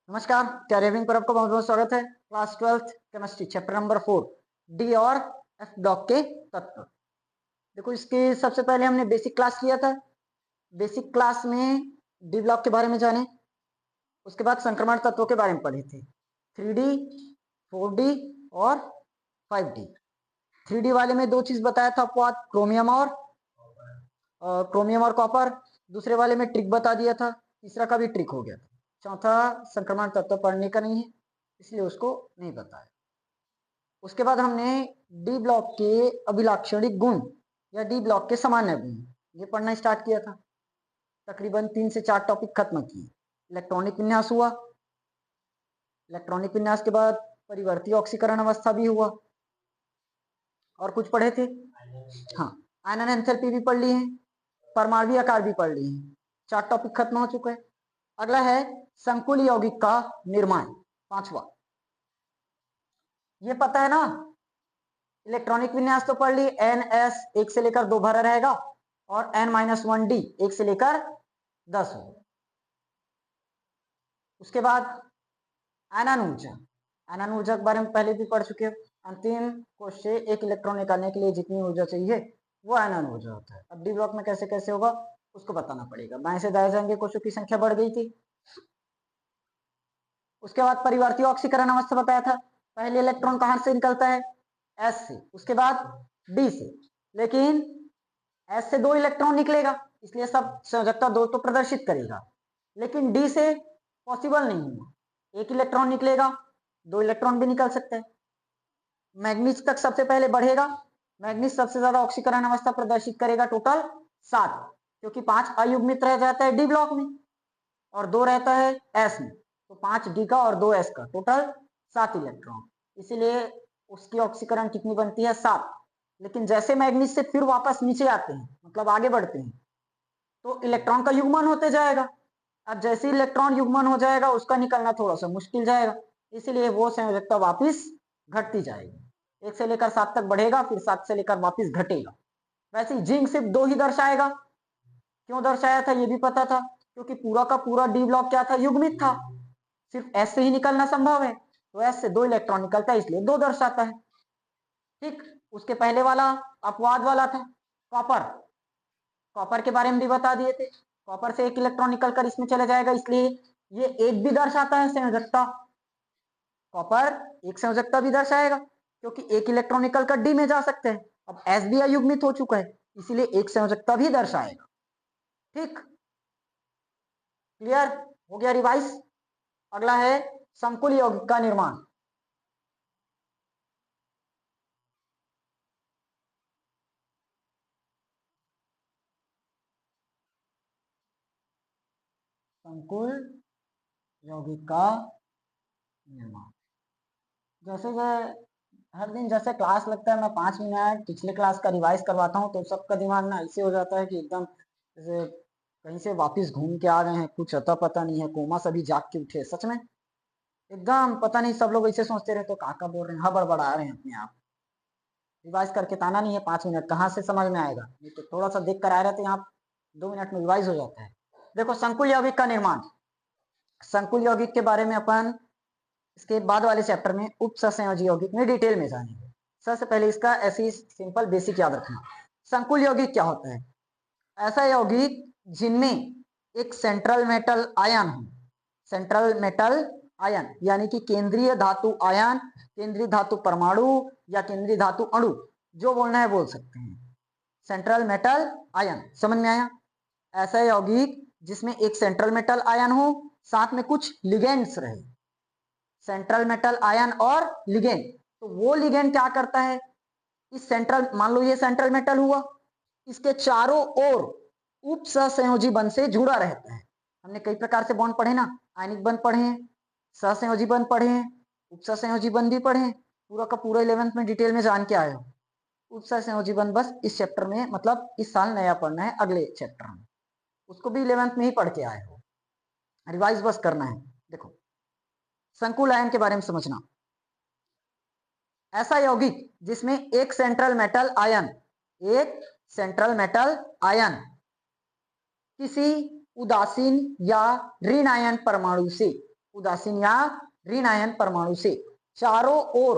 नमस्कार, कैरियरिंग पर आपका बहुत बहुत स्वागत है। Class 12th chemistry chapter number 4 D और एफ ब्लॉक के तत्व। देखो, इसके सबसे पहले हमने बेसिक क्लास किया था। बेसिक क्लास में डी ब्लॉक के बारे में जाने, उसके बाद संक्रमण तत्वों के बारे में पढ़े थे। 3D, 4D और 5D। 3D वाले में दो चीज बताया था आपको आज, क्रोमियम और कॉपर। दूसरे वाले में ट्रिक बता दिया था, तीसरा का भी ट्रिक हो गया था। चौथा संक्रमण तत्व पढ़ने का नहीं है, इसलिए उसको नहीं बताया। उसके बाद हमने डी ब्लॉक के अभिलाक्षणिक गुण या डी ब्लॉक के सामान्य गुण ये पढ़ना स्टार्ट किया था। तकरीबन 3 से 4 टॉपिक खत्म किए। इलेक्ट्रॉनिक विन्यास हुआ। इलेक्ट्रॉनिक विन्यास के बाद परिवर्ती ऑक्सीकरण अवस्था भी हुआ। और कुछ पढ़े थे? हाँ, आयनन एंथैल्पी भी पढ़ ली है, परमाणु आकार भी पढ़ ली है। 4 टॉपिक खत्म हो चुके हैं। अगला है संकुल यौगिक का निर्माण, 5वां। ये पता है ना, इलेक्ट्रॉनिक विन्यास तो पढ़ ली। NS 1 से लेकर 2 भरा रहेगा और N-1D 1 से लेकर 10 होगा। उसके बाद आयनन ऊर्जा। आयनन ऊर्जा के बारे में पहले भी पढ़ चुके हो। अंतिम कोश से एक इलेक्ट्रॉन निकालने के लिए जितनी ऊर्जा चाहिए वो आयनन ऊर्जा होता है। अब डी ब्लॉक में कैसे कैसे होगा उसको बताना पड़ेगा। बाएं से दाएं जाएंगे, कोशों की संख्या बढ़ गई थी। उसके बाद परिवर्ती ऑक्सीकरण अवस्था बताया था। पहले इलेक्ट्रॉन कहां से निकलता है? S से, उसके बाद D से। लेकिन S से 2 इलेक्ट्रॉन निकलेगा, इसलिए सब संयोजकता 2 तो प्रदर्शित करेगा। लेकिन D से पॉसिबल नहीं है, 1 इलेक्ट्रॉन निकलेगा, 2 इलेक्ट्रॉन भी निकल सकते हैं। मैग्नीज तक सबसे पहले बढ़ेगा। मैग्नीज सबसे ज्यादा ऑक्सीकरण अवस्था प्रदर्शित करेगा, टोटल 7, क्योंकि 5 अयुग्मित रह जाता है डी ब्लॉक में और 2 रहता है एस में। तो 5 डी का और 2 एस का, टोटल 7 इलेक्ट्रॉन। इसीलिए उसकी ऑक्सीकरण कितनी बनती है? 7। लेकिन जैसे मैग्नीज से फिर वापस नीचे आते हैं, मतलब आगे बढ़ते हैं, तो इलेक्ट्रॉन का युग्मन होते जाएगा। अब जैसे इलेक्ट्रॉन युग्मन हो जाएगा उसका निकलना थोड़ा सा मुश्किल जाएगा, इसलिए वो संयोजकता वापस घटती जाएगी। 1 से लेकर 7 तक बढ़ेगा, फिर 7 से लेकर वापस घटेगा। वैसे ही जिंक सिर्फ 2 ही दर्शाएगा। क्यों दर्शाया था ये भी पता था, क्योंकि पूरा का पूरा डी ब्लॉक क्या था? युग्मित था। सिर्फ एस से ही निकलना संभव है, तो एस से 2 इलेक्ट्रॉन निकलता है, इसलिए 2 दर्शाता है। ठीक, उसके पहले वाला अपवाद वाला था कॉपर। कॉपर के बारे में भी बता दिए थे। कॉपर से 1 इलेक्ट्रॉन निकलकर इसमें चले जाएगा, इसलिए ये 1 भी दर्शाता है संयोजकता। कॉपर 1 संयोजकता भी दर्शाएगा, क्योंकि 1 इलेक्ट्रॉन निकलकर डी में जा सकते हैं। अब एस भी अयुग्मित हो चुका है, इसीलिए 1 संयोजकता भी दर्शाएगा। ठीक, क्लियर हो गया? रिवाइज। अगला है संकुल यौगिक का निर्माण। संकुल यौगिक का निर्माण, जैसे हर दिन जैसे क्लास लगता है, मैं 5 मिनट पिछले क्लास का रिवाइज करवाता हूँ, तो सबका दिमाग ना ऐसे हो जाता है कि एकदम जैसे कहीं से वापस घूम के आ गए हैं, कुछ अता पता नहीं है, कोमा सभी जाग के उठे। सच में एकदम पता नहीं, सब लोग ऐसे सोचते रहे तो काका बोल रहे हैं, हड़बड़ा रहे हैं अपने आप। रिवाइज करके ताना नहीं है 5 मिनट, कहाँ से समझ में आएगा? ये तो थोड़ा सा देख कर आए रहते हैं आप, 2 मिनट में रिवाइज हो जाता है। देखो, संकुल यौगिक का निर्माण। संकुल यौगिक के बारे में अपन इसके बाद वाले चैप्टर में उप सहसंयोजी यौगिक में डिटेल में जानेंगे। सबसे पहले इसका ऐसी सिंपल बेसिक याद रखना। संकुल यौगिक क्या होता है? ऐसा यौगिक जिनमें एक सेंट्रल मेटल आयन हो। सेंट्रल मेटल आयन यानी कि केंद्रीय धातु आयन, केंद्रीय धातु परमाणु या केंद्रीय धातु अणु, जो बोलना है बोल सकते हैं। सेंट्रल मेटल आयन, समझ में आया? ऐसा यौगिक जिसमें एक सेंट्रल मेटल आयन हो, साथ में कुछ लिगेंड्स रहे। सेंट्रल मेटल आयन और लिगेंड, तो वो लिगेंड क्या करता है? इस सेंट्रल, मान लो ये सेंट्रल मेटल हुआ, इसके चारों ओर उप सहसंयोजी बंध से जुड़ा रहता है। हमने कई प्रकार से बॉन्ड पढ़े ना, आयनिक बंध पढ़े हैं, सहसंयोजी बंध पढ़े हैं, उप सहसंयोजी बंध भी पढ़े हैं। पूरा का पूरा 11th में डिटेल में जान के आए हो। उप सहसंयोजी बंध बस इस चैप्टर में, मतलब इस साल नया पढ़ना है, अगले चैप्टर में। उसको भी 11th में ही पढ़ के आए हो, रिवाइज बस करना है। देखो, संकुल आयन के बारे में समझना। ऐसा यौगिक जिसमें एक सेंट्रल मेटल आयन, एक सेंट्रल मेटल आयन किसी उदासीन या ऋण आयन परमाणु से उदासीन या ऋण आयन परमाणु से चारों ओर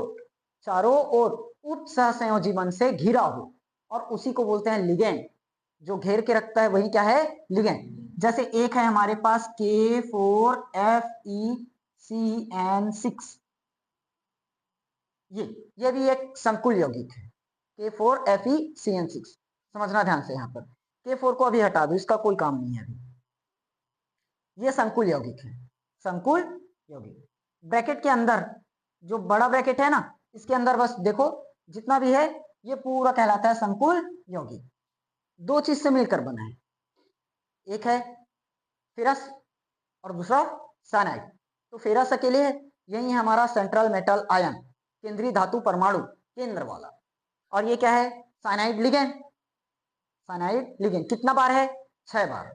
उप सहसंयोजी बंध से घिरा हो, और उसी को बोलते हैं लिगेंड। जो घेर के रखता है वही क्या है? लिगेंड। जैसे एक है हमारे पास K4FeCN6, ये भी एक संकुल यौगिक है, K4FeCN6। समझना ध्यान से, यहाँ पर K4 को अभी हटा दो, इसका कोई काम नहीं है अभी। ये संकुल यौगिक है, संकुल यौगिक। ब्रैकेट के अंदर जो बड़ा ब्रैकेट है ना, इसके अंदर बस देखो जितना भी है ये पूरा कहलाता है संकुल यौगिक। दो चीज से मिलकर बना है, एक है फेरस और दूसरा साइनाइड। तो फेरस अकेले है, यही है हमारा सेंट्रल मेटल आयन, केंद्रीय धातु परमाणु, केंद्र वाला। और ये क्या है? Cyanide ligand. साइनाइड लिगेंड कितना बार है? 6 बार।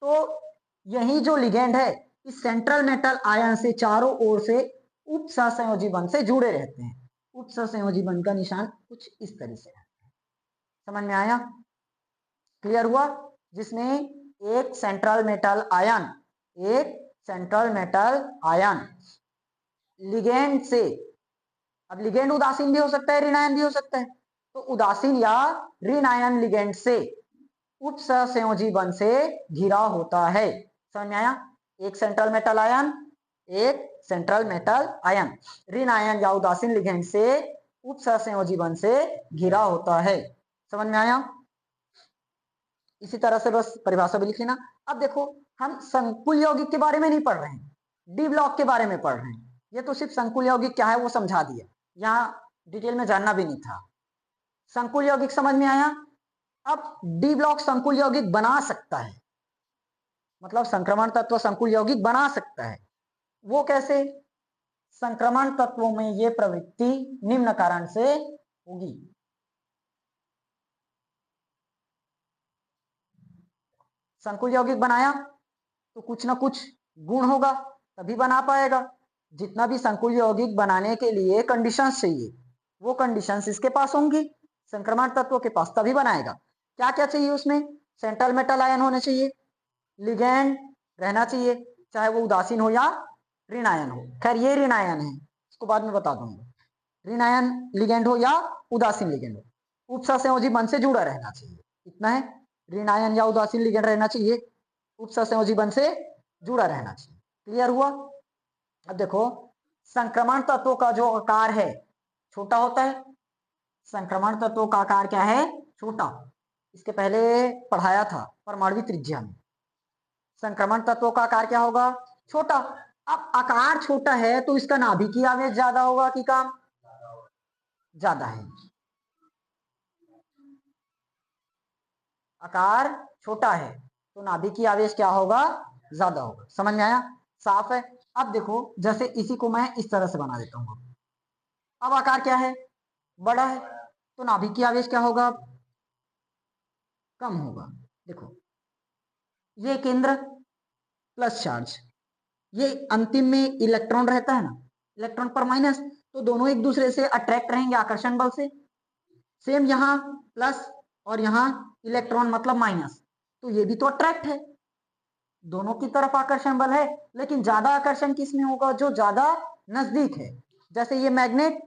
तो यही जो लिगेंड है इस सेंट्रल मेटल आयन से चारों ओर से उप सहसंयोजी बंध से जुड़े रहते हैं। उप सहसंयोजी बंध का निशान कुछ इस तरह से है। समझ में आया? क्लियर हुआ? जिसमें एक सेंट्रल मेटल आयन लिगेंड से, अब लिगेंड उदासीन भी हो सकता है, ऋण आयन भी हो सकता है, तो उदासीन या ऋण आयन लिगेंड से उप सहसंयोजी बंध से घिरा होता है। समझ में आया? एक सेंट्रल मेटल आयन ऋण आयन या उदासीन लिगेंड से उप सहसंयोजी बंध से घिरा होता है। समझ में आया? इसी तरह से बस परिभाषा भी लिख लेना। अब देखो हम संकुल यौगिक के बारे में नहीं पढ़ रहे हैं, डी ब्लॉक के बारे में पढ़ रहे हैं। ये तो सिर्फ संकुल यौगिक क्या है वो समझा दिया, यहाँ डिटेल में जानना भी नहीं था। संकुल यौगिक समझ में आया? अब डी ब्लॉक संकुल यौगिक बना सकता है, मतलब संक्रमण तत्व संकुल यौगिक बना सकता है। वो कैसे? संक्रमण तत्वों में ये प्रवृत्ति निम्न कारण से होगी। संकुल यौगिक बनाया तो कुछ ना कुछ गुण होगा, तभी बना पाएगा। जितना भी संकुल यौगिक बनाने के लिए कंडीशंस चाहिए वो कंडीशंस इसके पास होंगी, संक्रमण तत्व के पास, तभी बनाएगा। क्या क्या चाहिए उसमें? सेंट्रल मेटल आयन होने चाहिए, लिगेंड रहना चाहिए, चाहे वो उदासीन हो या ऋण आयन हो। खैर ये ऋण आयन है, इसको बाद में बता दूंगा। ऋण आयन लिगेंड हो या उदासीन लिगेंड हो, उप सहसंयोजी बंध से जुड़ा रहना चाहिए, इतना है। ऋण आयन या उदासीन लिगेंड रहना चाहिए, उप सहसंयोजी बंध से जुड़ा रहना चाहिए। क्लियर हुआ? अब देखो संक्रमण तत्वों का जो आकार है छोटा होता है। संक्रमण तत्वों का आकार क्या है? छोटा। इसके पहले पढ़ाया था परमाणु त्रिज्या में। संक्रमण तत्वों का आकार क्या होगा? छोटा। अब आकार छोटा है तो इसका नाभिकीय आवेश ज्यादा होगा कि कम? ज्यादा है। आकार छोटा है तो नाभिकीय आवेश क्या होगा? ज्यादा होगा। समझ में आया? साफ है? अब देखो जैसे इसी को मैं इस तरह से बना देता हूं। अब आकार क्या है? बड़ा है, तो नाभिकीय आवेश क्या होगा? कम होगा। देखो ये केंद्र प्लस चार्ज, ये अंतिम में इलेक्ट्रॉन रहता है ना, इलेक्ट्रॉन पर माइनस, तो दोनों एक दूसरे से अट्रैक्ट रहेंगे आकर्षण बल से। सेम यहाँ प्लस और यहाँ इलेक्ट्रॉन मतलब माइनस, तो ये भी तो अट्रैक्ट है, दोनों की तरफ आकर्षण बल है। लेकिन ज्यादा आकर्षण किस में होगा? जो ज्यादा नजदीक है। जैसे ये मैग्नेट,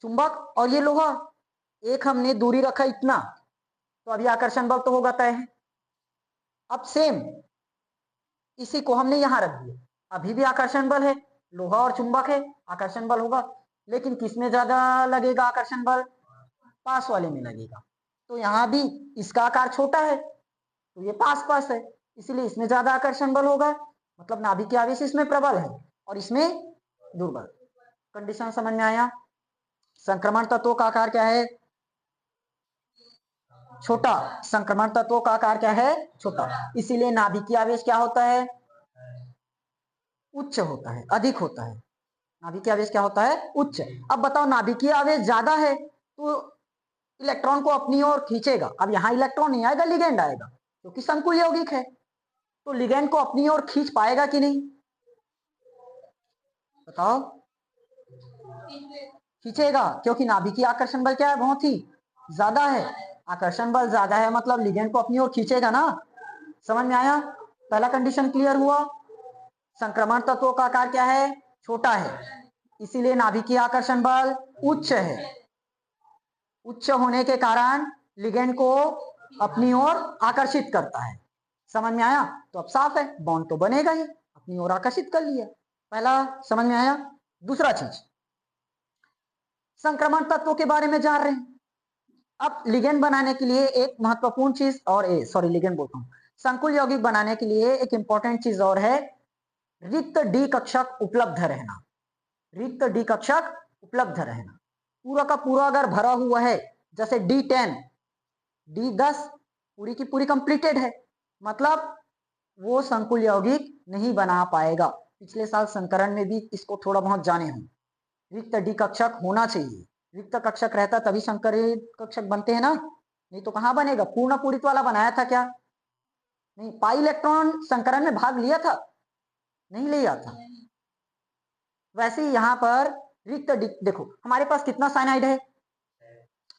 चुंबक, और ये लोहा, एक हमने दूरी रखा इतना, तो अभी आकर्षण बल तो होगा तय है। अब सेम इसी को हमने यहां रख दिया, अभी भी आकर्षण बल है, लोहा और चुंबक है, आकर्षण बल होगा। लेकिन किसमें ज्यादा लगेगा आकर्षण बल? पास वाले में लगेगा। तो यहाँ भी इसका आकार छोटा है तो ये पास पास है, इसलिए इसमें ज्यादा आकर्षण बल होगा, मतलब नाभिकीय आवेश इसमें प्रबल है और इसमें दुर्बल। कंडीशन समझ में आया? संक्रमण तत्वों का आकार क्या है? छोटा। संक्रमण तत्वों का आकार क्या है? छोटा। इसीलिए नाभिकीय आवेश क्या होता है? उच्च होता है, अधिक होता है। नाभिकीय आवेश क्या होता है? उच्च। अब बताओ नाभिकीय आवेश ज्यादा है तो इलेक्ट्रॉन को अपनी ओर खींचेगा। अब यहाँ इलेक्ट्रॉन नहीं आएगा, लिगेंड आएगा, क्योंकि संकुल यौगिक है। तो लिगेंड को अपनी ओर खींच पाएगा कि नहीं? बताओ। खींचेगा, क्योंकि नाभिकीय आकर्षण बल क्या है? बहुत ही ज्यादा है। आकर्षण बल ज्यादा है मतलब लिगेंड को अपनी ओर खींचेगा ना। समझ में आया? पहला कंडीशन क्लियर हुआ। संक्रमण तत्वों का आकार क्या है? छोटा है, इसीलिए नाभिकीय आकर्षण बल उच्च है। उच्च होने के कारण लिगेंड को अपनी ओर आकर्षित करता है। समझ में आया? तो अब साफ है, बॉन्ड तो बनेगा ही, अपनी ओर आकर्षित कर लिया। पहला समझ में आया। दूसरा चीज, संक्रमण तत्वों के बारे में जान रहे हैं। अब लिगेंड बनाने के लिए एक महत्वपूर्ण चीज और लिगेंड बोलता हूं, संकुल यौगिक बनाने के लिए एक इंपॉर्टेंट चीज और है, रिक्त डी कक्षक उपलब्ध रहना। रिक्त डी कक्षक उपलब्ध रहना। पूरा का पूरा अगर भरा हुआ है, जैसे D10 D10 पूरी की पूरी कंप्लीटेड है, मतलब वो संकुल यौगिक नहीं बना पाएगा। पिछले साल संकरण में भी इसको थोड़ा बहुत जाने हों। रिक्त डी कक्षक होना चाहिए, रिक्त कक्षक रहता तभी संकरित कक्षक बनते हैं ना, नहीं तो कहां बनेगा? पूर्ण पूरित वाला बनाया था क्या? नहीं। पाई इलेक्ट्रॉन संकरण में भाग लिया था? नहीं लिया था। वैसे ही यहां पर रिक्त डी, देखो हमारे पास कितना साइनाइड है?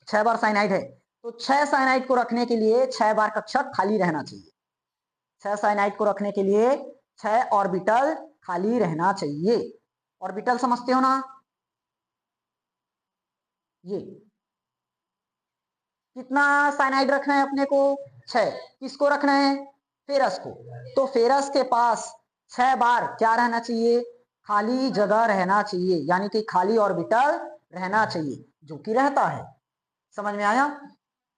6 बार साइनाइड है, तो 6 साइनाइड को रखने के लिए 6 बार कक्षक खाली रहना चाहिए। 6 साइनाइड को रखने के लिए 6 ऑर्बिटल खाली रहना चाहिए। ऑर्बिटल समझते हो ना? ये कितना साइनाइड रखना है अपने को? 6। किसको रखना है? फेरस को। तो फेरस के पास 6 बार क्या रहना चाहिए? खाली जगह रहना चाहिए, यानी कि खाली ऑर्बिटल रहना चाहिए, जो कि रहता है। समझ में आया?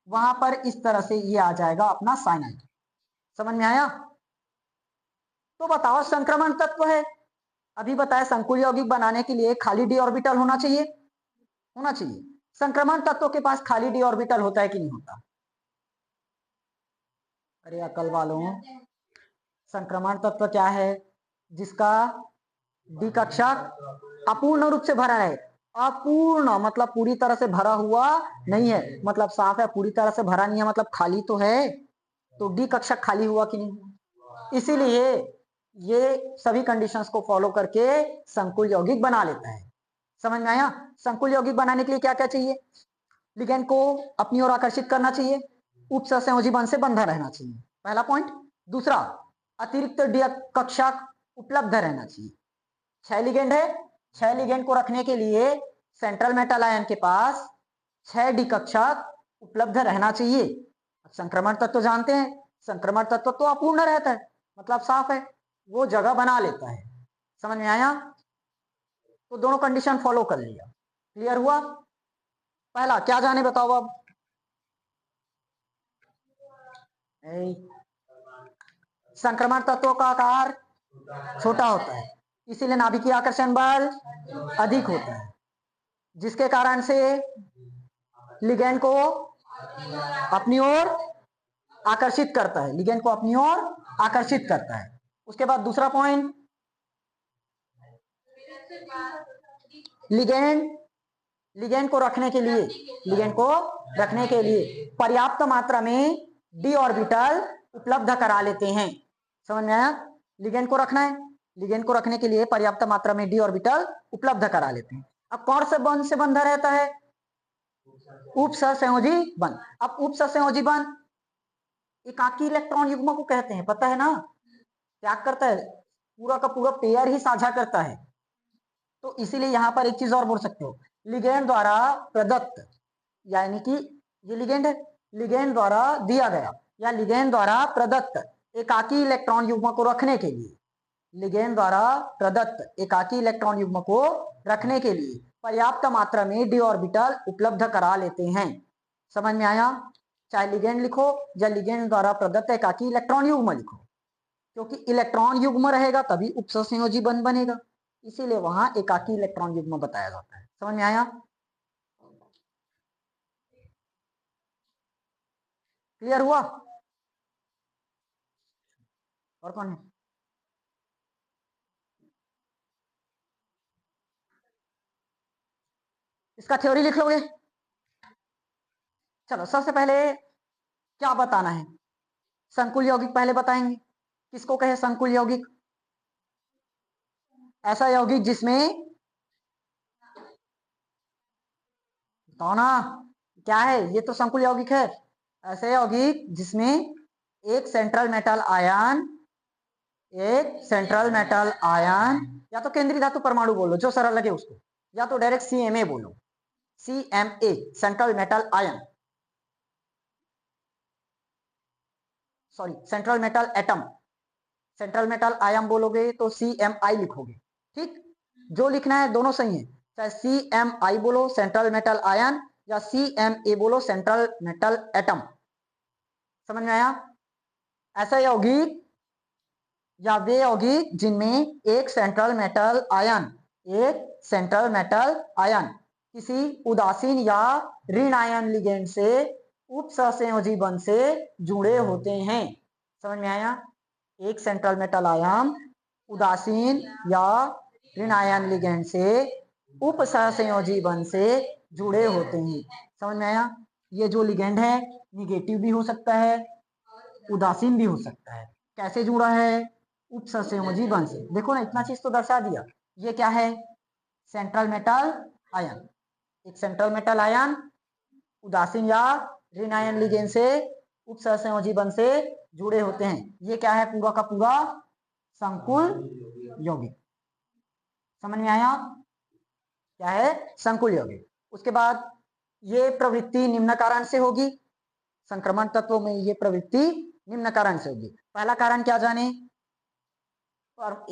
वहां पर इस तरह से ये आ जाएगा अपना साइनाइड। समझ में आया? तो बताओ, संक्रमण तत्व है, अभी बताया संकुल यौगिक बनाने के लिए खाली डी ऑर्बिटल होना चाहिए, होना चाहिए। संक्रमण तत्व के पास खाली डी ऑर्बिटल होता है कि नहीं होता? अरे अकल वालों, संक्रमण तत्व क्या है? जिसका डी कक्षक अपूर्ण रूप से भरा है। अपूर्ण मतलब पूरी तरह से भरा हुआ नहीं है, मतलब साफ है, पूरी तरह से भरा नहीं है, मतलब खाली तो है। तो डी कक्षक खाली हुआ कि नहीं? इसीलिए ये सभी कंडीशंस को फॉलो करके संकुल यौगिक बना लेता है। समझ में आया? संकुल यौगिक बनाने के लिए क्या क्या चाहिए? लिगेंड को अपनी ओर आकर्षित करना चाहिए, उपसंयोजी बंध से बंधा रहना चाहिए, पहला पॉइंट। दूसरा, अतिरिक्त डी कक्षक उपलब्ध रहना चाहिए। 6 लिगेंड है, 6 लिगेंड को रखने के लिए सेंट्रल मेटल आयन के पास 6 डी कक्षक उपलब्ध रहना चाहिए। संक्रमण तत्व तो जानते हैं, संक्रमण तत्व तो अपूर्ण रहता है, मतलब साफ है, वो जगह बना लेता है। समझ में आया? तो दोनों कंडीशन फॉलो कर लिया, क्लियर हुआ? पहला क्या जाने बताओ अब? संक्रमण तत्वों का आकार छोटा होता है, इसीलिए नाभिकीय आकर्षण बल अधिक होता है, जिसके कारण से लिगेंड को अपनी ओर आकर्षित करता है, लिगेंड को अपनी ओर आकर्षित करता है। उसके बाद दूसरा पॉइंट, लिगेंड लिगेंड को रखने के लिए, लिगेंड को रखने के लिए पर्याप्त मात्रा में डी ऑर्बिटल उपलब्ध करा लेते हैं। समझ में आया? लिगेंड को रखना है, लिगेंड को रखने के लिए पर्याप्त मात्रा में डी ऑर्बिटल उपलब्ध करा लेते हैं। अब कौन से बंध से बंधा रहता है? उपसंयोजी बंध। अब उपसंयोजी बंध एकाकी इलेक्ट्रॉन युग्म को कहते हैं, पता है ना? क्या करता है? पूरा का पूरा पेयर ही साझा करता है। तो इसीलिए यहां पर एक चीज और बोल सकते हो, लिगेंड द्वारा प्रदत्त, यानी कि ये लिगेंड है, लिगेंड द्वारा दिया गया या लिगेंड द्वारा प्रदत्त एकाकी इलेक्ट्रॉन युग्म को रखने के लिए, लिगेंड द्वारा प्रदत्त एकाकी इलेक्ट्रॉन युग्म को रखने के लिए पर्याप्त मात्रा में डी ऑर्बिटल उपलब्ध करा लेते हैं। समझ में आया? चाहे लिगेंड लिखो या लिगेंड द्वारा प्रदत्त एकाकी इलेक्ट्रॉन युग्म लिखो, क्योंकि इलेक्ट्रॉन युग्म रहेगा तभी उपसंयोजी बंध बनेगा, इसीलिए वहां एकाकी इलेक्ट्रॉन युग्म बताया जाता है। समझ में आया? क्लियर हुआ? और कौन है? इसका थ्योरी लिख लोगे? चलो सबसे पहले क्या बताना है? संकुल यौगिक पहले बताएंगे। किसको कहे संकुल यौगिक? ऐसा यौगिक जिसमें, बताओ ना क्या है? ये तो संकुल यौगिक है। ऐसे यौगिक जिसमें एक सेंट्रल मेटल आयन एक सेंट्रल मेटल आयन, या तो केंद्रीय धातु परमाणु बोलो जो सरल लगे उसको, या तो डायरेक्ट CMA बोलो, CMA central metal ion, sorry central metal atom, central metal ion बोलोगे तो CMI लिखोगे, ठीक। जो लिखना है दोनों सही है, चाहे CMI बोलो सेंट्रल मेटल आयन या CMA बोलो सेंट्रल मेटल एटम। समझ में आया? ऐसा यौगिक या वे यौगिक जिनमें एक सेंट्रल मेटल आयन, एक सेंट्रल मेटल आयन किसी उदासीन या ऋण आयन लिगेंड से उपसहसंयोजी बंध से जुड़े होते हैं। समझ में आया? एक सेंट्रल मेटल आयन उदासीन या ऋण आयन लिगेंड से उपसहसंयोजी बंध से जुड़े होते हैं। समझ में आया? ये जो लिगेंड है निगेटिव भी हो सकता है, उदासीन भी हो सकता है। कैसे जुड़ा है? उपसहसंयोजी बंध से। देखो ना, इतना चीज तो दर्शा दिया। ये क्या है? सेंट्रल मेटल आयन, एक सेंट्रल मेटल आयन उदासीन या ऋण आयन लिगेंड से उपसहसंयोजी बंध से जुड़े होते हैं। ये क्या है? पूरा का पूरा संकुल यौगिक। समझ में आया? क्या है? संकुल यौगिक। उसके बाद ये प्रवृत्ति निम्न कारण से होगी। संक्रमण तत्वों में ये प्रवृत्ति निम्न कारण से होगी। पहला कारण क्या जाने? और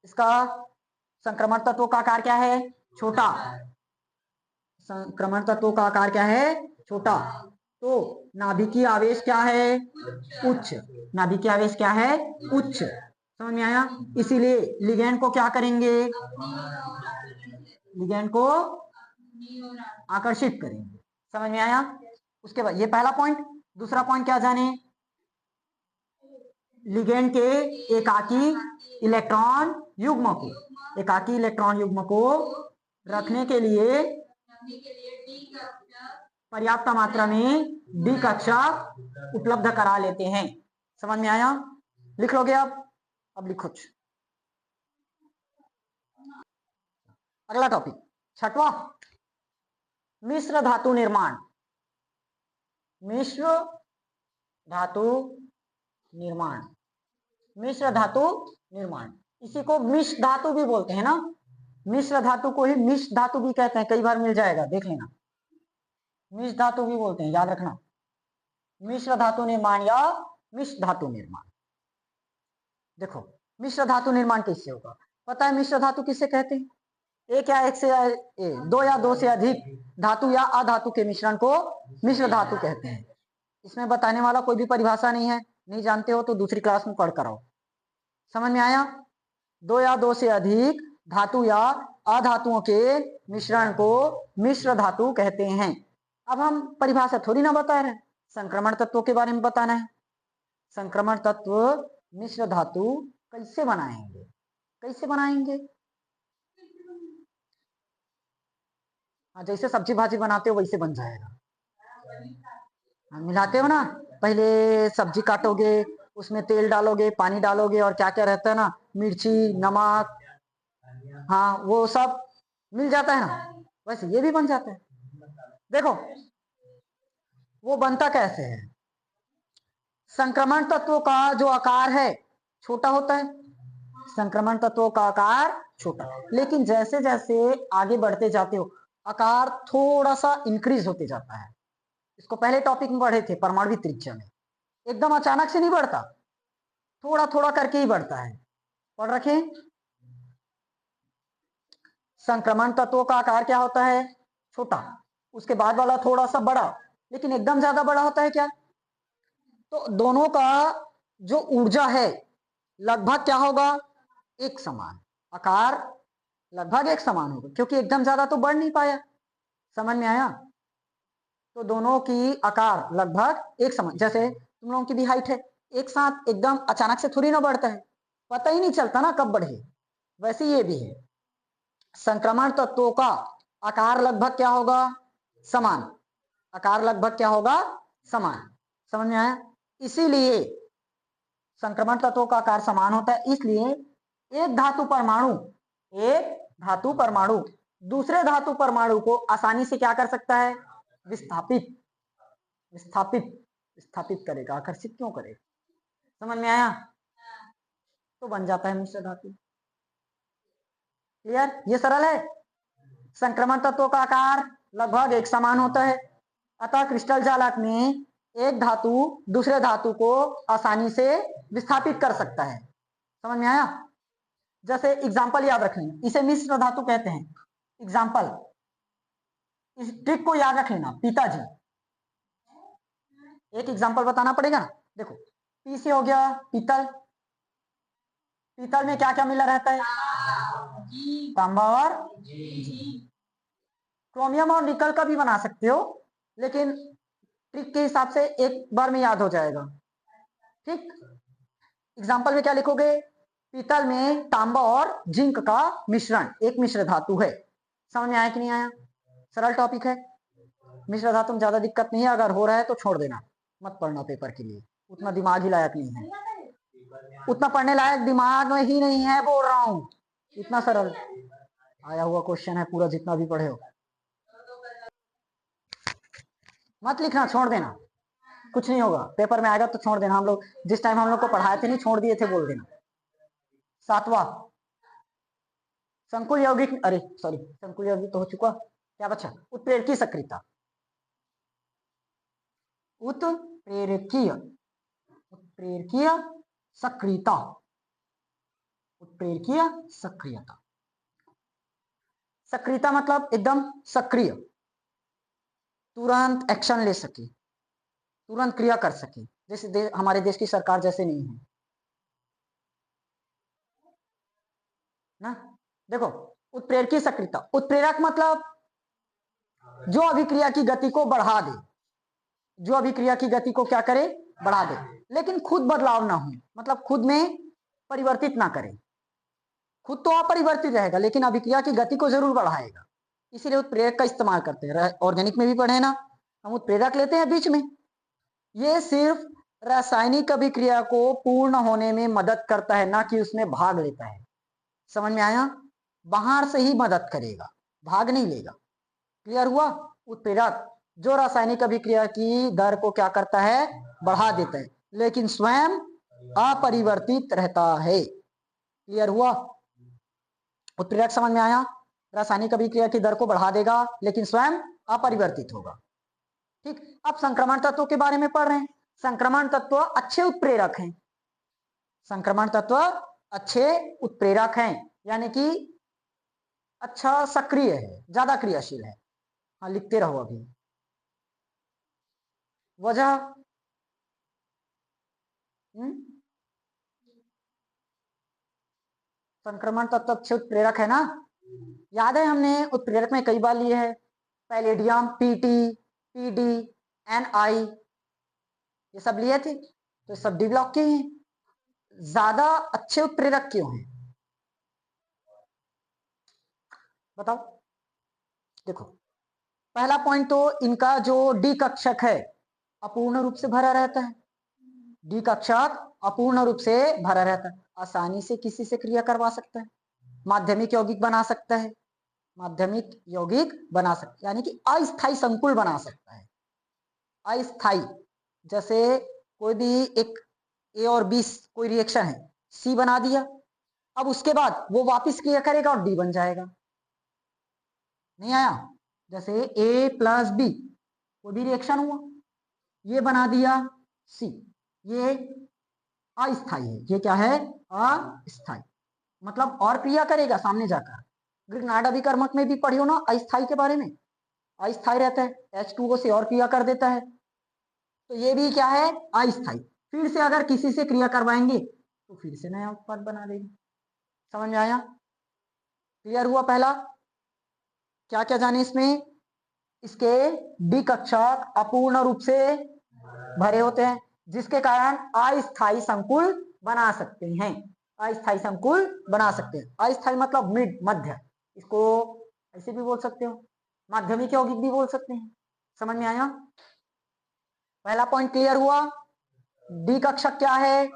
इसका संक्रमण तत्वों का आकार क्या है? छोटा। संक्रमण तत्वों का आकार क्या है? छोटा। तो नाभिकीय आवेश क्या है? उच्च। नाभिकीय आवेश क्या है? उच्च। समझ में आया? इसीलिए लिगैंड को क्या करेंगे? लिगैंड को आकर्षित करेंगे। समझ में आया? उसके बाद ये पहला पॉइंट। दूसरा पॉइंट क्या जाने? लिगेंड के एकाकी इलेक्ट्रॉन युग्म को, एकाकी इलेक्ट्रॉन युग्म को रखने के लिए पर्याप्त मात्रा में डी कक्षक उपलब्ध करा लेते हैं। समझ में आया? लिख लोगे अब लिखो। अगला टॉपिक छठवां, मिश्र धातु निर्माण। मिश्र धातु निर्माण, मिश्र धातु निर्माण, इसी को मिश्र धातु भी बोलते हैं ना। मिश्र धातु को ही मिश्र धातु भी कहते हैं, कई बार मिल जाएगा, देख लेना। मिश्र धातु भी बोलते हैं, याद रखना। मिश्र धातु निर्माण या मिश्र धातु निर्माण। देखो मिश्र धातु निर्माण किससे होगा? पता है मिश्र धातु किससे कहते हैं? एक या एक से दो या दो से अधिक धातु या अधातु के मिश्रण को मिश्र धातु कहते हैं। इसमें बताने वाला कोई भी परिभाषा नहीं है, नहीं जानते हो तो दूसरी क्लास में पढ़ कर आओ। समझ में आया? दो या दो से अधिक धातु या अधातुओं के मिश्रण को मिश्र धातु कहते हैं। अब हम परिभाषा थोड़ी ना बता रहे हैं, संक्रमण तत्वों के बारे में बताना है। संक्रमण तत्व मिश्र धातु कैसे बनाएंगे? कैसे बनाएंगे? जैसे सब्जी भाजी बनाते हो वैसे बन जाएगा। मिलाते हो ना, पहले सब्जी काटोगे, उसमें तेल डालोगे, पानी डालोगे, और क्या क्या रहता है ना, मिर्ची, नमक, हाँ वो सब मिल जाता है ना, वैसे ये भी बन जाता है। देखो वो बनता कैसे है? संक्रमण तत्वों का जो आकार है छोटा होता है, संक्रमण तत्वों का आकार छोटा, लेकिन जैसे जैसे आगे बढ़ते जाते हो आकार थोड़ा सा इंक्रीज होते जाता है। इसको पहले टॉपिक में पढ़े थे, परमाणु त्रिज्या में। एकदम अचानक से नहीं बढ़ता, थोड़ा थोड़ा करके ही बढ़ता है। पढ़ रखे? संक्रमण तत्वों का आकार क्या होता है? छोटा। उसके बाद वाला थोड़ा सा बड़ा, लेकिन एकदम ज्यादा बड़ा होता है क्या? तो दोनों का जो ऊर्जा है लगभग क्या होगा? एक समान। आकार लगभग एक समान होगा, क्योंकि एकदम ज्यादा तो बढ़ नहीं पाया। समझ में आया? तो दोनों की आकार लगभग एक समान। जैसे तुम लोगों की भी हाइट है, एक साथ एकदम अचानक से थोड़ी ना बढ़ता है, पता ही नहीं चलता ना कब बढ़े। वैसे ये भी है, संक्रमण तत्वों का आकार लगभग क्या होगा? समान। आकार लगभग क्या होगा? समान। समझ में आया? इसीलिए संक्रमण तत्वों का आकार समान होता है, इसलिए एक धातु परमाणु, एक धातु परमाणु दूसरे धातु परमाणु को आसानी से क्या कर सकता है? विस्थापित, विस्थापित, विस्थापित करेगा। आकर्षित क्यों करेगा? समझ में आया? तो बन जाता है मिश्र धातु। क्लियर? ये सरल है। संक्रमण तत्वों का आकार लगभग एक समान होता है, अतः क्रिस्टल जालक में एक धातु दूसरे धातु को आसानी से विस्थापित कर सकता है। समझ में आया? जैसे एग्जाम्पल याद रख लेना, इसे मिश्र धातु कहते हैं। एग्जाम्पल, इस ट्रिक को याद रख लेना। पिताजी, एक एग्जाम्पल बताना पड़ेगा ना। देखो, पी से हो गया पीतल, पीतल में क्या क्या मिला रहता है? तांबा और क्रोमियम और निकल का भी बना सकते हो, लेकिन ट्रिक के हिसाब से एक बार में याद हो जाएगा। ठीक, एग्जाम्पल में क्या लिखोगे? पीतल में तांबा और जिंक का मिश्रण एक मिश्र धातु है। समझ में आया कि नहीं आया? सरल टॉपिक है। मिश्र धातु में ज्यादा दिक्कत नहीं है, अगर हो रहा है तो छोड़ देना, मत पढ़ना पेपर के लिए, उतना दिमाग ही लायक नहीं है, उतना पढ़ने लायक दिमाग में ही नहीं है, बोल रहा हूं। इतना सरल आया हुआ क्वेश्चन है पूरा, जितना भी पढ़े हो। मत लिखना, छोड़ देना, कुछ नहीं होगा। पेपर में आएगा तो छोड़ देना। हम लोग जिस टाइम हम लोग को पढ़ाए थे नहीं छोड़ दिए थे, बोल देना। सातवां, संकुल यौगिक, अरे सॉरी, संकुल यौगिक तो हो चुका, क्या बचा? उत्प्रेरकीय सक्रियता। उत्प्रेरकीय, उत्प्रेरकीय सक्रियता, उत्प्रेरकीय सक्रियता। सक्रियता मतलब एकदम सक्रिय, तुरंत एक्शन ले सके, तुरंत क्रिया कर सके, जैसे हमारे देश की सरकार जैसे नहीं है ना। देखो, उत्प्रेरकीय सक्रियता, उत्प्रेरक मतलब जो अभिक्रिया की गति को बढ़ा दे, जो अभिक्रिया की गति को क्या करे? बढ़ा दे, लेकिन खुद बदलाव ना हो, मतलब खुद में परिवर्तित ना करे। खुद तो अपरिवर्तित रहेगा, लेकिन अभिक्रिया की गति को जरूर बढ़ाएगा, इसीलिए उत्प्रेरक का इस्तेमाल करते हैं। ऑर्गेनिक में भी पढ़े ना, हम उत्प्रेरक लेते हैं बीच में। ये सिर्फ रासायनिक अभिक्रिया को पूर्ण होने में मदद करता है, ना कि उसमें भाग लेता है। समझ में आया? बाहर से ही मदद करेगा, भाग नहीं लेगा। क्लियर हुआ? उत्प्रेरक जो रासायनिक अभिक्रिया की दर को क्या करता है? बढ़ा देता है, लेकिन स्वयं अपरिवर्तित रहता है। क्लियर हुआ? उत्प्रेरक समझ में आया? रासायनिक अभिक्रिया की दर को बढ़ा देगा, लेकिन स्वयं अपरिवर्तित होगा। ठीक, अब संक्रमण तत्वों के बारे में पढ़ रहे हैं। संक्रमण तत्व अच्छे उत्प्रेरक हैं, संक्रमण तत्व अच्छे उत्प्रेरक हैं, यानी कि अच्छा सक्रिय है, ज्यादा क्रियाशील है। हाँ, लिखते रहो अभी। वजह, संक्रमण तत्व अच्छे उत्प्रेरक है ना। याद है हमने उत्प्रेरक में कई बार लिए है, पैलेडियम, पीटी, पीडी, एनआई, ये सब लिए थे, तो सब डी ब्लॉक के हैं। ज्यादा अच्छे उत्प्रेरक क्यों हैं बताओ? देखो, पहला पॉइंट तो इनका जो डी कक्षक है अपूर्ण रूप से भरा रहता है। डी कक्षक अपूर्ण रूप से भरा रहता है, आसानी से किसी से क्रिया करवा सकता है, माध्यमिक यौगिक बना सकता है, माध्यमिक यौगिक बना सकता है, यानी कि अस्थायी संकुल बना सकता है। अस्थायी, जैसे कोई भी एक ए और बी कोई रिएक्शन है, सी बना दिया, अब उसके बाद वो वापिस क्रिया करेगा और डी बन जाएगा। नहीं आया? जैसे ए प्लस बी कोई भी रिएक्शन हुआ, ये बना दिया सी, ये अस्थायी है। ये क्या है? अस्थायी, मतलब और क्रिया करेगा सामने जाकर। ग्रिग्नार्ड अभिकर्मक में भी पढ़ी हो ना अस्थायी के बारे में, अस्थायी रहता है, H2O से और क्रिया कर देता है, तो ये भी क्या है? अस्थायी। फिर से अगर किसी से क्रिया करवाएंगे तो फिर से नया उत्पाद बना देगी। समझ में आया? क्लियर हुआ? पहला क्या क्या जाने इसमें? इसके डी कक्षक अपूर्ण रूप से भरे होते हैं, जिसके कारण अस्थायी संकुल बना सकते हैं। अस्थायी संकुल बना सकते हैं। अस्थायी मतलब मिड, मध्य, इसको ऐसे भी बोल सकते हो, माध्यमिक यौगिक भी बोल सकते हैं। समझ में आया? पहला पॉइंट क्लियर हुआ? डी कक्षक क्या है?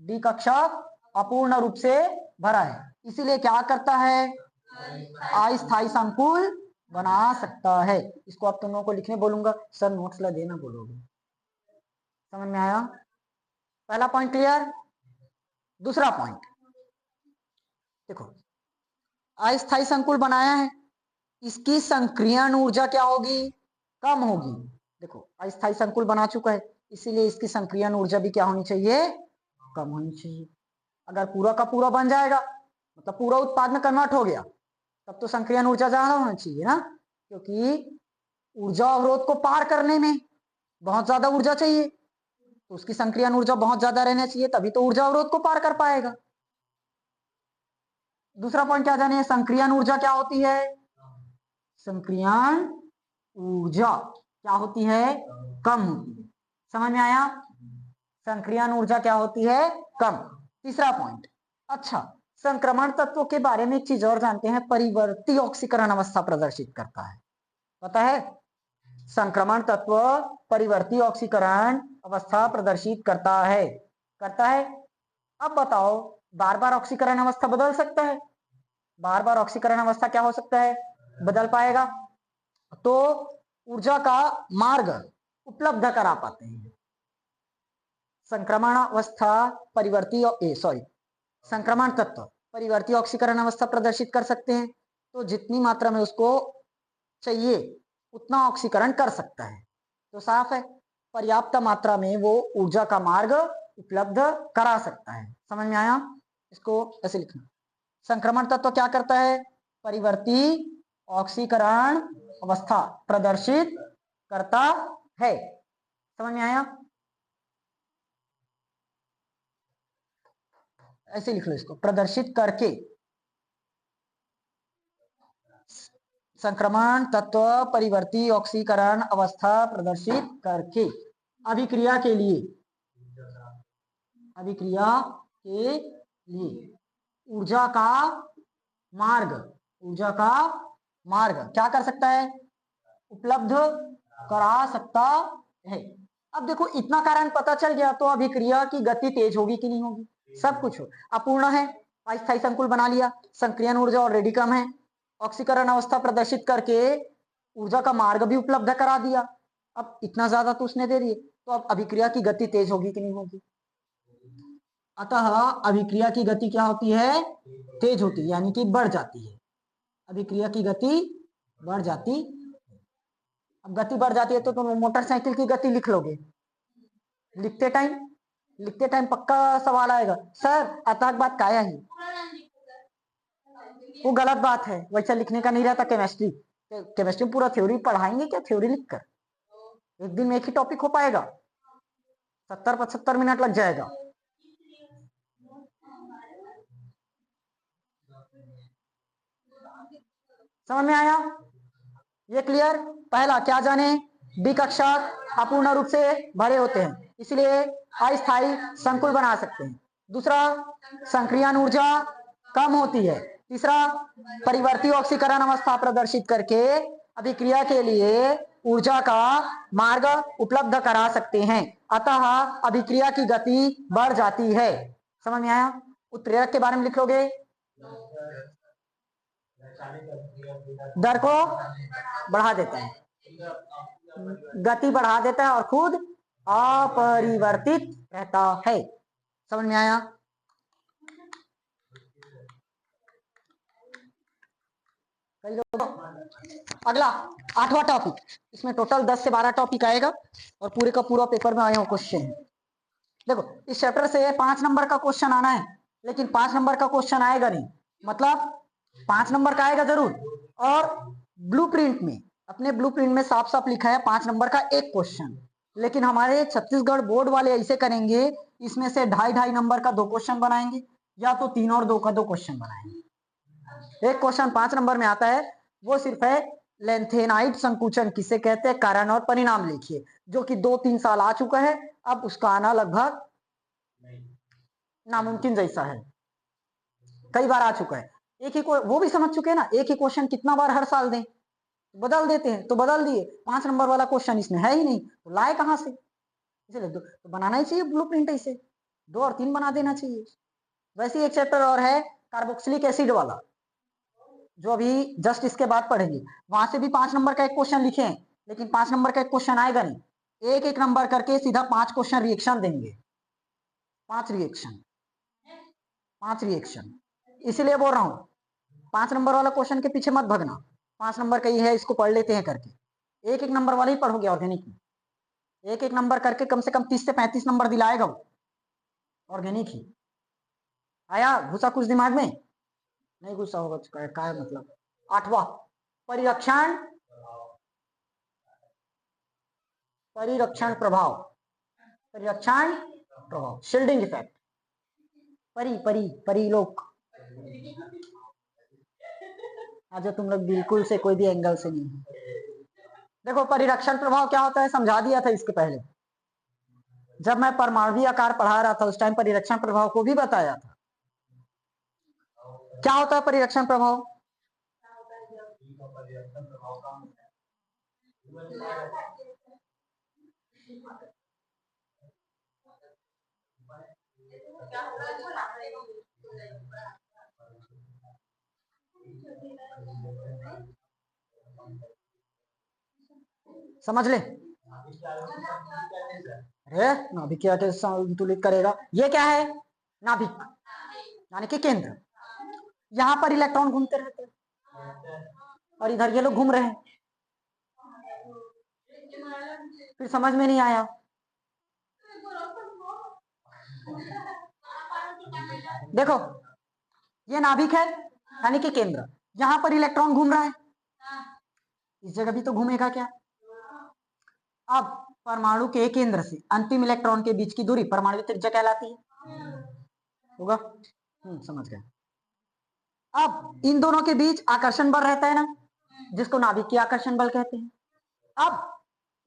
डी कक्षक अपूर्ण रूप से भरा है, इसीलिए क्या करता है? अस्थायी संकुल बना सकता है। इसको आप दोनों को लिखने बोलूंगा, सर नोट्स ला देना बोलोगे। समझ में आया? पहला पॉइंट क्लियर? दूसरा पॉइंट देखो, अस्थायी संकुल बनाया है, इसकी संक्रियण ऊर्जा क्या होगी? कम होगी। देखो अस्थायी संकुल बना चुका है, इसीलिए इसकी संक्रियण ऊर्जा भी क्या होनी चाहिए? कम होनी चाहिए। अगर पूरा का पूरा बन जाएगा मतलब पूरा उत्पाद में कन्वर्ट हो गया, तब तो संक्रियण ऊर्जा ज्यादा होना चाहिए ना, क्योंकि ऊर्जा अवरोध को पार करने में बहुत ज्यादा ऊर्जा चाहिए, तो उसकी संक्रियण ऊर्जा बहुत ज्यादा रहना चाहिए, तभी तो ऊर्जा अवरोध को पार कर पाएगा। दूसरा पॉइंट क्या जाने, संक्रियण ऊर्जा क्या होती है? संक्रियण ऊर्जा क्या होती है? कम होती है। समझ में आया? संक्रियण ऊर्जा क्या होती है? कम। तीसरा पॉइंट, अच्छा संक्रमण तत्वों के बारे में एक चीज और जानते हैं, परिवर्ती ऑक्सीकरण अवस्था प्रदर्शित करता है, पता है? संक्रमण तत्व परिवर्ती ऑक्सीकरण अवस्था प्रदर्शित करता है, करता है। अब बताओ, बार बार ऑक्सीकरण अवस्था बदल सकता है? बार बार ऑक्सीकरण अवस्था क्या हो सकता है? बदल पाएगा, तो ऊर्जा का मार्ग उपलब्ध करा पाते हैं। संक्रमण अवस्था परिवर्ती संक्रमण तत्व परिवर्ती ऑक्सीकरण अवस्था प्रदर्शित कर सकते हैं, तो जितनी मात्रा में उसको चाहिए उतना ऑक्सीकरण कर सकता है, तो साफ है पर्याप्त मात्रा में वो ऊर्जा का मार्ग उपलब्ध करा सकता है। समझ में आया? इसको ऐसे लिखना, संक्रमण तत्व क्या करता है? परिवर्ती ऑक्सीकरण अवस्था प्रदर्शित करता है। समझ में आया? ऐसे लिख लो इसको, प्रदर्शित करके। संक्रमण तत्व परिवर्ती ऑक्सीकरण अवस्था प्रदर्शित करके अभिक्रिया के लिए, अभिक्रिया के लिए ऊर्जा का मार्ग, ऊर्जा का मार्ग क्या कर सकता है? उपलब्ध करा सकता है। अब देखो इतना कारण पता चल गया, तो अभिक्रिया की गति तेज होगी कि नहीं होगी? सब कुछ हो। अपूर्ण है, अस्थायी संकुल बना लिया, संक्रियण ऊर्जा ऑलरेडी कम है, ऑक्सीकरण अवस्था प्रदर्शित करके ऊर्जा का मार्ग भी उपलब्ध करा दिया, अब इतना ज्यादा तो उसने दे दिए, तो अब अभिक्रिया की गति तेज होगी कि नहीं होगी? अतः अभिक्रिया की गति क्या होती है? तेज होती है, यानी कि बढ़ जाती है। अभिक्रिया की गति बढ़ जाती, अब गति बढ़ जाती है तो तुम मोटरसाइकिल की गति लिख लोगे, लिखते टाइम, लिखते टाइम पक्का सवाल आएगा, सर अतः बात काया ही, वो गलत बात है, वैसा लिखने का नहीं रहता। केमिस्ट्री, केमिस्ट्री में पूरा थ्योरी पढ़ाएंगे क्या? थ्योरी लिखकर एक दिन में एक ही टॉपिक हो पाएगा? 70-75 मिनट लग जाएगा। समझ में आया? ये क्लियर? पहला क्या जाने, डी कक्षक अपूर्ण रूप से भरे होते हैं, इसलिए अस्थायी संकुल बना सकते हैं। दूसरा, संक्रियण ऊर्जा कम होती है। तीसरा, परिवर्ती ऑक्सीकरण अवस्था प्रदर्शित करके अभिक्रिया के लिए ऊर्जा का मार्ग उपलब्ध करा सकते हैं, अतः अभिक्रिया की गति बढ़ जाती है। समझ में आया? उत्प्रेरक के बारे में लिख लोगे, दर को बढ़ा देता है, गति बढ़ा देता है और खुद अपरिवर्तित रहता है। समझ में आया? अगला 8वां टॉपिक, इसमें टोटल 10 से 12 टॉपिक आएगा और पूरे का पूरा पेपर में आया क्वेश्चन। देखो इस चैप्टर से 5 नंबर का क्वेश्चन आना है, लेकिन 5 नंबर का क्वेश्चन आएगा नहीं, मतलब 5 नंबर का आएगा जरूर, और ब्लूप्रिंट में, अपने ब्लूप्रिंट में साफ साफ लिखा है 5 नंबर का एक क्वेश्चन, लेकिन हमारे छत्तीसगढ़ बोर्ड वाले ऐसे करेंगे, इसमें से 2.5 नंबर का 2 क्वेश्चन बनाएंगे, या तो 3 और 2 का 2 क्वेश्चन बनाएंगे। एक क्वेश्चन 5 नंबर में आता है, वो सिर्फ है लेंथेनाइट संकुचन किसे कहते हैं, कारण और परिणाम लिखिए, जो कि 2-3 साल आ चुका है, अब उसका आना लगभग नामुमकिन जैसा है, कई बार आ चुका है। एक ही वो भी समझ चुके हैं ना, एक ही क्वेश्चन कितना बार हर साल दें, बदल देते हैं, तो बदल दिए, 5 नंबर वाला क्वेश्चन इसमें है ही नहीं, तो लाए कहां से? इसलिए तो बनाना ही चाहिए ब्लूप्रिंट, ऐसे 2 और 3 बना देना चाहिए। वैसे एक चैप्टर और है कार्बोक्सिलिक एसिड वाला, जो अभी जस्ट इसके बाद पढ़ेंगे, वहां से भी 5 नंबर का एक क्वेश्चन लिखे हैं, लेकिन 5 नंबर का एक क्वेश्चन आएगा नहीं, एक एक नंबर करके सीधा 5 क्वेश्चन रिएक्शन देंगे, 5 रिएक्शन, 5 रिएक्शन, इसीलिए बोल रहा हूं 5 नंबर वाला क्वेश्चन के पीछे मत भगना, 5 नंबर का ही है, इसको पढ़ लेते हैं करके, एक एक नंबर वाला ही पढ़ोगे ऑर्गेनिक में, एक एक नंबर करके कम से कम 30 से 35 नंबर दिलाएगा वो ऑर्गेनिक ही। आया घुसा कुछ दिमाग में? नहीं घुसा होगा तो क्या है मतलब। 8वां परिरक्षण, परिरक्षण प्रभाव, परिरक्षण प्रभाव, शील्डिंग इफेक्ट, परिलोक। आज तुम लोग बिल्कुल से कोई भी एंगल से नहीं। देखो परिरक्षण प्रभाव क्या होता है समझा दिया था इसके पहले, जब मैं परमाणु आकार पढ़ा रहा था उस टाइम परिरक्षण प्रभाव को भी बताया था। क्या होता है परिरक्षण प्रभाव? समझ ले। अरे नाभिक क्या संतुलित करेगा? ये क्या है? नाभिक यानी कि केंद्र। यहां पर इलेक्ट्रॉन घूमते रहते हैं और इधर ये लोग घूम रहे हैं। फिर समझ में नहीं आया। देखो ये नाभिक है यानी कि केंद्र, यहां पर इलेक्ट्रॉन घूम रहा है, इस जगह भी तो घूमेगा क्या? अब परमाणु के केंद्र से अंतिम इलेक्ट्रॉन के बीच की दूरी परमाणु त्रिज्या कहलाती है, होगा? समझ गए। अब इन दोनों के बीच आकर्षण बल रहता है ना, जिसको नाभिकीय आकर्षण बल कहते हैं। अब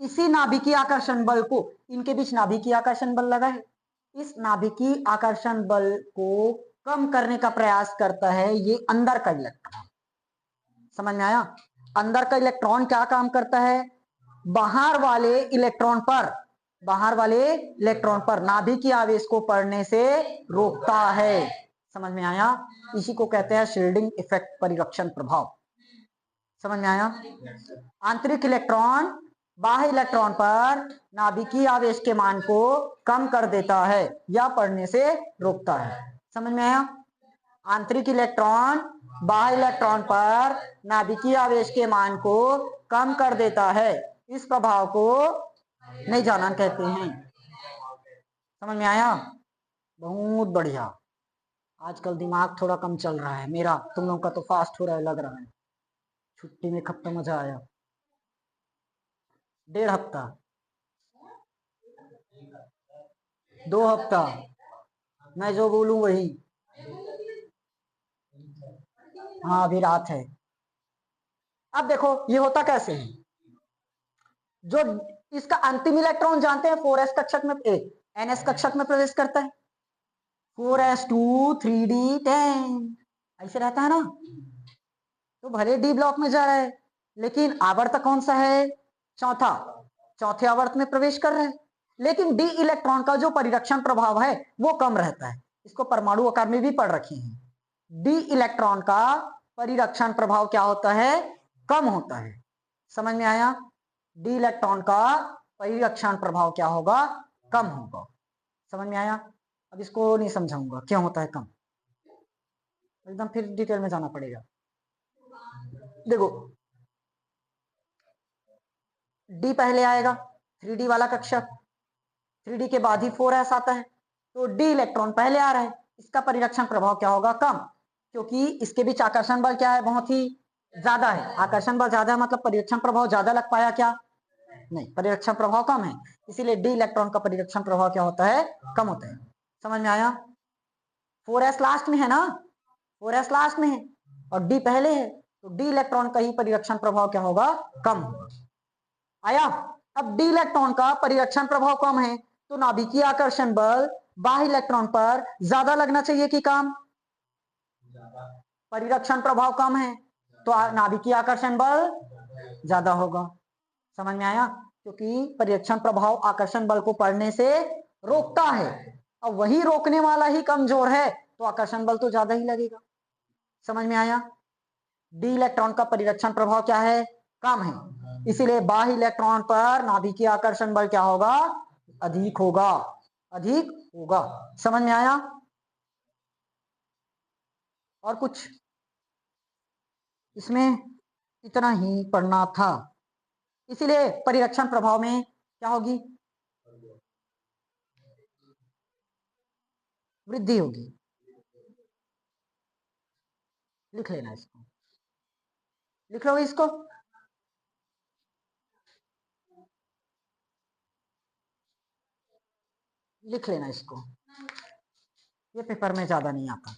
इसी नाभिकीय आकर्षण बल को, इनके बीच नाभिकीय आकर्षण बल लगा है, इस नाभिकीय आकर्षण बल को कम करने का प्रयास करता है ये अंदर का इलेक्ट्रॉन। समझ में आया? अंदर का इलेक्ट्रॉन क्या काम करता है? बाहर वाले इलेक्ट्रॉन पर, बाहर वाले इलेक्ट्रॉन पर नाभिकीय आवेश को पड़ने से रोकता है। समझ में आया? इसी को कहते हैं शील्डिंग इफेक्ट, परिरक्षण प्रभाव। समझ में आया? आंतरिक इलेक्ट्रॉन बाह्य इलेक्ट्रॉन पर नाभिकीय आवेश के मान को कम कर देता है या पड़ने से रोकता है। समझ में आया? आंतरिक इलेक्ट्रॉन बाह्य इलेक्ट्रॉन पर नाभिकीय आवेश के मान को कम कर देता है, इस प्रभाव को नहीं जानन कहते हैं। समझ में आया? बहुत बढ़िया। आजकल दिमाग थोड़ा कम चल रहा है मेरा, तुम लोगों का तो फास्ट हो रहा है लग रहा है। छुट्टी में खत्म मजा आया। 1.5 हफ्ता, 2 हफ्ता, मैं जो बोलूं वही। हाँ अभी रात है। अब देखो ये होता कैसे है, जो इसका अंतिम इलेक्ट्रॉन जानते हैं 4s कक्षक में, ns कक्षक में प्रवेश करता है, 4s2 3d 10 ऐसे रहता है ना। तो भले डी ब्लॉक में जा रहा है लेकिन आवर्त कौन सा है? चौथा, चौथे आवर्त में प्रवेश कर रहा है। लेकिन डी इलेक्ट्रॉन का जो परिरक्षण प्रभाव है वो कम रहता है, इसको परमाणु आकार में भी पढ़ रखे हैं। डी इलेक्ट्रॉन का परिरक्षण प्रभाव क्या होता है? कम होता है। समझ में आया? डी इलेक्ट्रॉन का परिरक्षण प्रभाव क्या होगा? कम होगा। समझ में आया? अब इसको नहीं समझाऊंगा क्यों होता है कम, एकदम फिर डिटेल में जाना पड़ेगा। देखो डी पहले आएगा, 3d वाला कक्षक, 3d के बाद ही 4s आता है, तो डी इलेक्ट्रॉन पहले आ रहा है, इसका परिरक्षण प्रभाव क्या होगा? कम, क्योंकि इसके बीच आकर्षण बल क्या है? बहुत ही ज्यादा है। आकर्षण बल ज्यादा है मतलब परिरक्षण प्रभाव ज्यादा लग पाया क्या? नहीं, परिरक्षण प्रभाव कम है, इसीलिए डी इलेक्ट्रॉन का परिरक्षण प्रभाव क्या होता है? कम होता है। समझ में आया? 4s लास्ट में है ना, 4s लास्ट में है और डी पहले है, तो डी इलेक्ट्रॉन का ही परिरक्षण प्रभाव क्या होगा? कम होगा। आया? अब डी इलेक्ट्रॉन का परिरक्षण प्रभाव कम है तो नाभिकीय आकर्षण बल बाह्य इलेक्ट्रॉन पर ज्यादा लगना चाहिए कि कम? परिरक्षण प्रभाव कम है तो नाभिकीय आकर्षण बल ज्यादा होगा। समझ में आया? क्योंकि परिरक्षण प्रभाव आकर्षण बल को पड़ने से रोकता है, अब वही रोकने वाला ही कमजोर है तो आकर्षण बल तो ज्यादा ही लगेगा। समझ में आया? डी इलेक्ट्रॉन का परिरक्षण प्रभाव क्या है? कम है, इसीलिए बाह्य इलेक्ट्रॉन पर नाभिकीय आकर्षण बल क्या होगा? अधिक होगा, अधिक होगा। समझ में आया? और कुछ इसमें इतना ही पढ़ना था। इसीलिए परिरक्षण प्रभाव में क्या होगी, वृद्धि होगी। लिख लेना इसको, लिख लो इसको। लिख लेना इसको, ये पेपर में ज्यादा नहीं आता।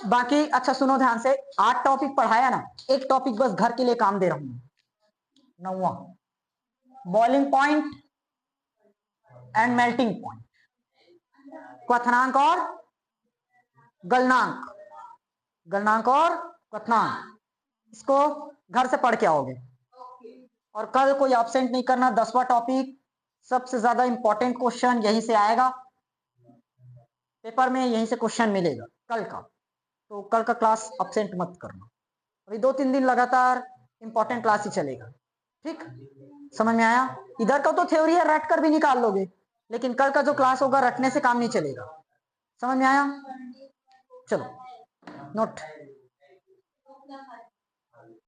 बाकी अच्छा सुनो ध्यान से, 8 टॉपिक पढ़ाया ना, एक टॉपिक बस घर के लिए काम दे रहा हूं। 9वां boiling point and melting point, क्वथनांक और गलनांक, गलनांक और क्वथनांक, इसको घर से पढ़ के आओगे। और कल कोई एब्सेंट नहीं करना। 10वां टॉपिक सबसे ज्यादा इंपॉर्टेंट क्वेश्चन यहीं से आएगा, पेपर में यहीं से क्वेश्चन मिलेगा कल का, तो कल का क्लास एब्सेंट मत करना। अभी 2-3 दिन लगातार इंपॉर्टेंट क्लास ही चलेगा, ठीक? समझ में आया? इधर का तो थ्योरी है, रट कर भी निकाल लोगे, लेकिन कल का जो क्लास होगा रटने से काम नहीं चलेगा। समझ में आया? चलो नोट